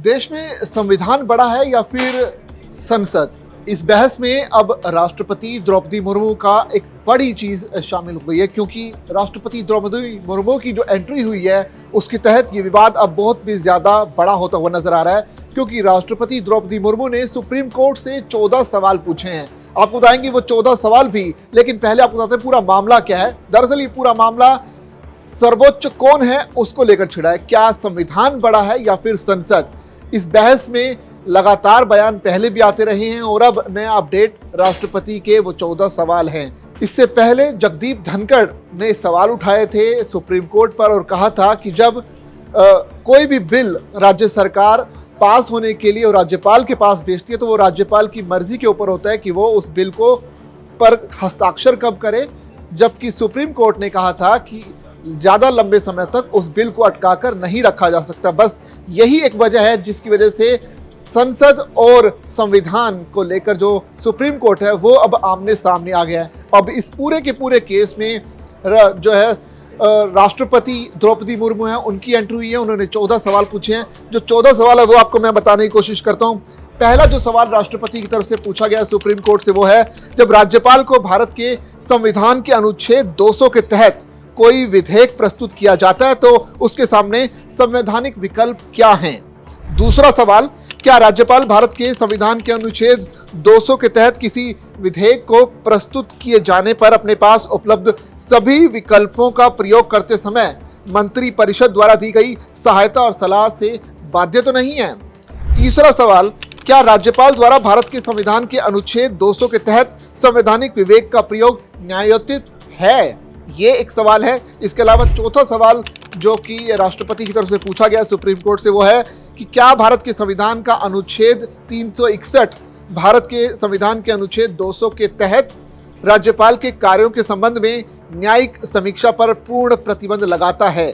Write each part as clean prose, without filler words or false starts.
देश में संविधान बड़ा है या फिर संसद? इस बहस में अब राष्ट्रपति द्रौपदी मुर्मू का एक बड़ी चीज शामिल हो गई है, क्योंकि राष्ट्रपति द्रौपदी मुर्मू की जो एंट्री हुई है उसके तहत ये विवाद अब बहुत भी ज्यादा बड़ा होता हुआ नजर आ रहा है, क्योंकि राष्ट्रपति द्रौपदी मुर्मू ने सुप्रीम कोर्ट से 14 सवाल पूछे हैं। आपको बताएंगे वो 14 सवाल भी, लेकिन पहले आपको बताते हैं पूरा मामला क्या है। दरअसल ये पूरा मामला सर्वोच्च कौन है उसको लेकर छिड़ा है। क्या संविधान बड़ा है या फिर संसद? इस बहस में लगातार बयान पहले भी आते रहे हैं और अब नया अपडेट राष्ट्रपति के वो 14 सवाल हैं। इससे पहले जगदीप धनखड़ ने सवाल उठाए थे सुप्रीम कोर्ट पर और कहा था कि जब कोई भी बिल राज्य सरकार पास होने के लिए और राज्यपाल के पास भेजती है तो वो राज्यपाल की मर्जी के ऊपर होता है कि वो उस बिल को पर हस्ताक्षर कब करे, जबकि सुप्रीम कोर्ट ने कहा था कि ज़्यादा लंबे समय तक उस बिल को अटकाकर नहीं रखा जा सकता। बस यही एक वजह है जिसकी वजह से संसद और संविधान को लेकर जो सुप्रीम कोर्ट है वो अब आमने सामने आ गया है। अब इस पूरे के पूरे केस में जो है राष्ट्रपति द्रौपदी मुर्मू है, उनकी एंट्री हुई है। उन्होंने 14 सवाल पूछे हैं। जो 14 सवाल है वो आपको मैं बताने की कोशिश करता हूँ। पहला जो सवाल राष्ट्रपति की तरफ से पूछा गया सुप्रीम कोर्ट से वो है, जब राज्यपाल को भारत के संविधान के अनुच्छेद 200 के तहत कोई विधेयक प्रस्तुत किया जाता है तो उसके सामने संवैधानिक विकल्प क्या हैं? दूसरा सवाल, क्या राज्यपाल भारत के संविधान के अनुच्छेद 200 के तहत किसी विधेयक को प्रस्तुत किए जाने पर अपने पास उपलब्ध सभी विकल्पों का प्रयोग करते समय मंत्री परिषद द्वारा दी गई सहायता और सलाह से बाध्य तो नहीं है? तीसरा सवाल, क्या राज्यपाल द्वारा भारत के संविधान के अनुच्छेद 200 के तहत संवैधानिक विवेक का प्रयोग न्यायोचित है? ये एक सवाल है। इसके अलावा चौथा सवाल जो कि राष्ट्रपति की तरफ से पूछा गया सुप्रीम कोर्ट से वो है कि क्या भारत के संविधान का अनुच्छेद 361 भारत के संविधान के अनुच्छेद 200 के तहत राज्यपाल के कार्यों के संबंध में न्यायिक समीक्षा पर पूर्ण प्रतिबंध लगाता है?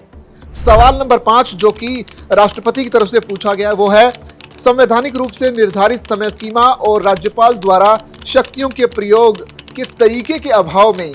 सवाल नंबर 5 जो कि राष्ट्रपति की तरफ से पूछा गया वो है, संवैधानिक रूप से निर्धारित समय सीमा और राज्यपाल द्वारा शक्तियों के प्रयोग के तरीके के अभाव में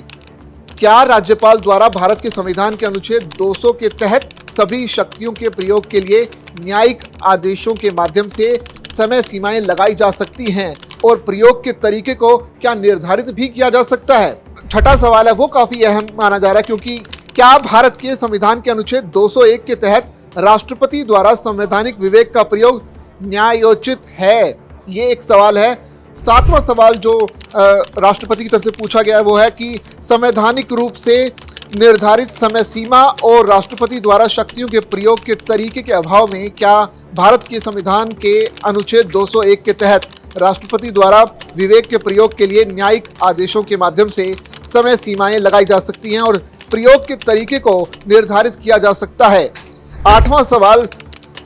क्या राज्यपाल द्वारा भारत के संविधान के अनुच्छेद 200 के तहत सभी शक्तियों के प्रयोग के लिए न्यायिक आदेशों के माध्यम से समय सीमाएं लगाई जा सकती हैं और प्रयोग के तरीके को क्या निर्धारित भी किया जा सकता है? छठा सवाल है वो काफी अहम माना जा रहा है, क्योंकि क्या भारत के संविधान के अनुच्छेद 201 के तहत राष्ट्रपति द्वारा संवैधानिक विवेक का प्रयोग न्यायोचित है? ये एक सवाल है। सातवां सवाल जो राष्ट्रपति की तरफ से पूछा गया है वो है कि संवैधानिक रूप से निर्धारित समय सीमा और राष्ट्रपति द्वारा शक्तियों के प्रयोग के तरीके के अभाव में क्या भारत के संविधान के अनुच्छेद 201 के तहत राष्ट्रपति द्वारा विवेक के प्रयोग के लिए न्यायिक आदेशों के माध्यम से समय सीमाएं लगाई जा सकती हैं और प्रयोग के तरीके को निर्धारित किया जा सकता है? आठवां सवाल,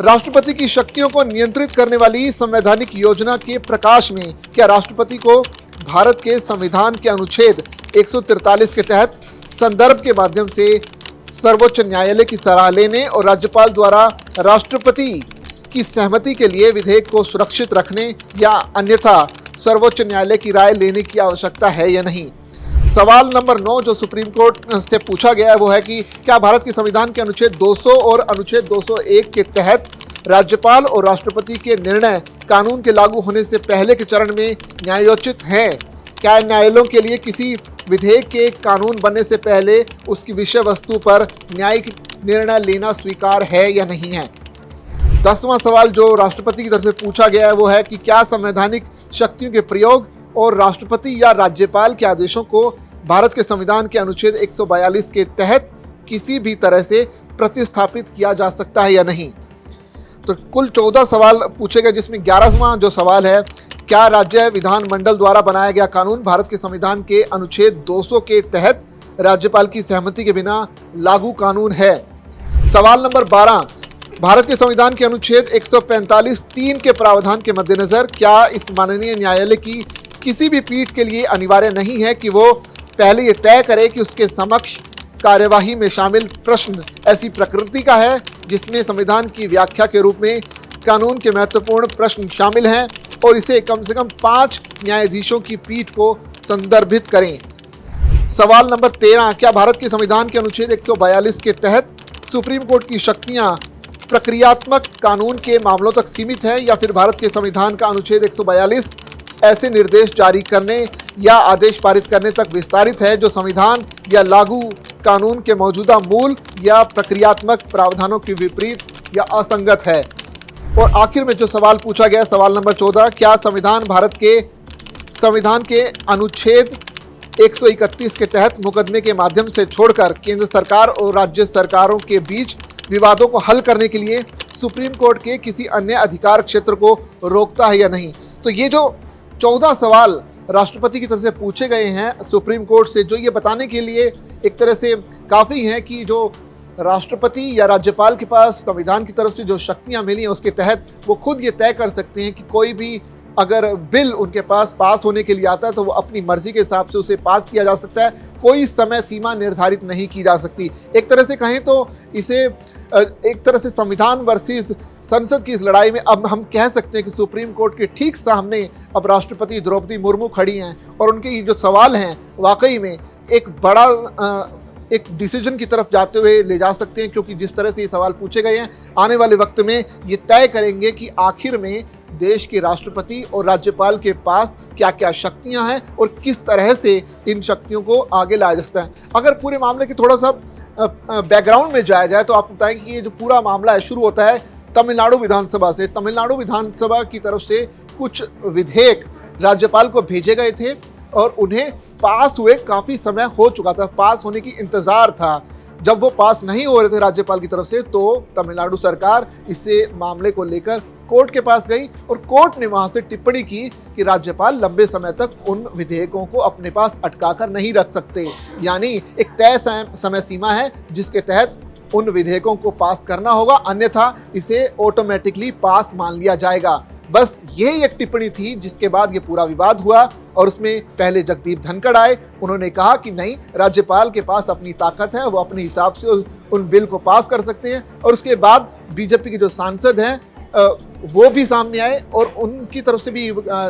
राष्ट्रपति की शक्तियों को नियंत्रित करने वाली संवैधानिक योजना के प्रकाश में क्या राष्ट्रपति को भारत के संविधान के अनुच्छेद 143 के तहत संदर्भ के माध्यम से सर्वोच्च न्यायालय की सलाह लेने और राज्यपाल द्वारा राष्ट्रपति की सहमति के लिए विधेयक को सुरक्षित रखने या अन्यथा सर्वोच्च न्यायालय की राय लेने की आवश्यकता है या नहीं? सवाल नंबर 9 जो सुप्रीम कोर्ट से पूछा गया है वो है कि क्या भारत के संविधान के अनुच्छेद 200 और अनुच्छेद 201 के तहत राज्यपाल और राष्ट्रपति के निर्णय कानून के लागू होने से पहले के चरण में न्यायोचित हैं? क्या न्यायालयों के लिए किसी विधेयक के कानून बनने से पहले उसकी विषय वस्तु पर न्यायिक निर्णय लेना स्वीकार है या नहीं है? 10वां सवाल जो राष्ट्रपति की तरफ से पूछा गया है वो है कि क्या संवैधानिक शक्तियों के प्रयोग और राष्ट्रपति या राज्यपाल के आदेशों को भारत के संविधान के अनुच्छेद 142 के तहत किसी भी तरह से प्रतिस्थापित किया जा सकता है या नहीं? तो कुल 14 सवाल पूछे गए, जिसमें 11वां जो सवाल है, क्या राज्य विधानमंडल द्वारा बनाया गया कानून भारत के संविधान के अनुच्छेद 200 के तहत राज्यपाल की सहमति के बिना लागू कानून है? सवाल नंबर 12, भारत के संविधान के अनुच्छेद 145(3) के प्रावधान के मद्देनजर क्या इस माननीय न्यायालय की किसी भी पीठ के लिए अनिवार्य नहीं है कि वो पहले ये तय करे कि उसके समक्ष कार्यवाही में शामिल प्रश्न ऐसी प्रकृति का है जिसमें संविधान की व्याख्या के रूप में कानून के महत्वपूर्ण प्रश्न शामिल हैं और इसे कम से कम 5 न्यायाधीशों की पीठ को संदर्भित करें। सवाल नंबर 13, क्या भारत के संविधान के अनुच्छेद 142 के तहत सुप्रीम कोर्ट की शक्तियां प्रक्रियात्मक कानून के मामलों तक सीमित है, या फिर भारत के संविधान का अनुच्छेद 142 ऐसे निर्देश जारी करने या आदेश पारित करने तक विस्तारित है जो संविधान या लागू कानून के मौजूदा मूल या प्रक्रियात्मक प्रावधानों के विपरीत या असंगत है। और आखिर में जो सवाल पूछा गया, सवाल नंबर 14, क्या भारत के संविधान के अनुच्छेद 131 के तहत मुकदमे के माध्यम से छोड़कर केंद्र सरकार और राज्य सरकारों के बीच विवादों को हल करने के लिए सुप्रीम कोर्ट के किसी अन्य अधिकार क्षेत्र को रोकता है या नहीं। तो ये जो 14 सवाल राष्ट्रपति की तरफ से पूछे गए हैं सुप्रीम कोर्ट से, जो ये बताने के लिए एक तरह से काफ़ी हैं कि जो राष्ट्रपति या राज्यपाल के पास संविधान की तरफ से जो शक्तियाँ मिली हैं उसके तहत वो खुद ये तय कर सकते हैं कि कोई भी अगर बिल उनके पास होने के लिए आता है तो वो अपनी मर्जी के हिसाब से उसे पास किया जा सकता है, कोई समय सीमा निर्धारित नहीं की जा सकती। एक तरह से कहें तो इसे एक तरह से संविधान वर्सेस संसद की इस लड़ाई में अब हम कह सकते हैं कि सुप्रीम कोर्ट के ठीक सामने अब राष्ट्रपति द्रौपदी मुर्मू खड़ी हैं और उनके ये जो सवाल हैं वाकई में एक बड़ा एक डिसीजन की तरफ जाते हुए ले जा सकते हैं, क्योंकि जिस तरह से ये सवाल पूछे गए हैं आने वाले वक्त में ये तय करेंगे कि आखिर में देश के राष्ट्रपति और राज्यपाल के पास क्या क्या शक्तियां हैं और किस तरह से इन शक्तियों को आगे लाया जा सकता है। अगर पूरे मामले की थोड़ा सा बैकग्राउंड में जाया जाए तो आप बताएं कि ये जो पूरा मामला है शुरू होता है तमिलनाडु विधानसभा से। तमिलनाडु विधानसभा की तरफ से कुछ विधेयक राज्यपाल को भेजे गए थे और उन्हें पास हुए काफ़ी समय हो चुका था, पास होने की इंतज़ार था। जब वो पास नहीं हो रहे थे राज्यपाल की तरफ से तो तमिलनाडु सरकार इसे मामले को लेकर कोर्ट के पास गई और कोर्ट ने वहां से टिप्पणी की कि राज्यपाल लंबे समय तक उन विधेयकों को अपने पास अटका कर नहीं रख सकते, यानी एक तय समय सीमा है जिसके तहत उन विधेयकों को पास करना होगा, अन्यथा इसे ऑटोमेटिकली पास मान लिया जाएगा। बस यही एक टिप्पणी थी जिसके बाद ये पूरा विवाद हुआ और उसमें पहले जगदीप धनखड़ आए। उन्होंने कहा कि नहीं, राज्यपाल के पास अपनी ताकत है, वो अपने हिसाब से उन बिल को पास कर सकते हैं। और उसके बाद बीजेपी के जो सांसद हैं वो भी सामने आए और उनकी तरफ से भी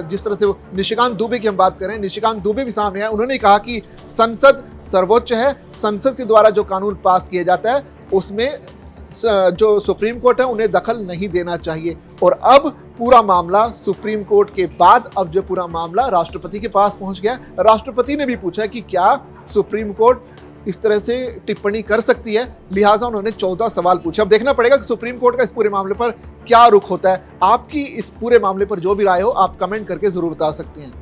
जिस तरह से निशिकांत दुबे की हम बात करें, निशिकांत दुबे भी सामने आए। उन्होंने कहा कि संसद सर्वोच्च है, संसद के द्वारा जो कानून पास किया जाता है उसमें जो सुप्रीम कोर्ट है उन्हें दखल नहीं देना चाहिए। और अब पूरा मामला सुप्रीम कोर्ट के बाद अब जो पूरा मामला राष्ट्रपति के पास पहुंच गया। राष्ट्रपति ने भी पूछा कि क्या सुप्रीम कोर्ट इस तरह से टिप्पणी कर सकती है, लिहाजा उन्होंने 14 सवाल पूछे। अब देखना पड़ेगा कि सुप्रीम कोर्ट का इस पूरे मामले पर क्या रुख होता है। आपकी इस पूरे मामले पर जो भी राय हो आप कमेंट करके जरूर बता सकते हैं।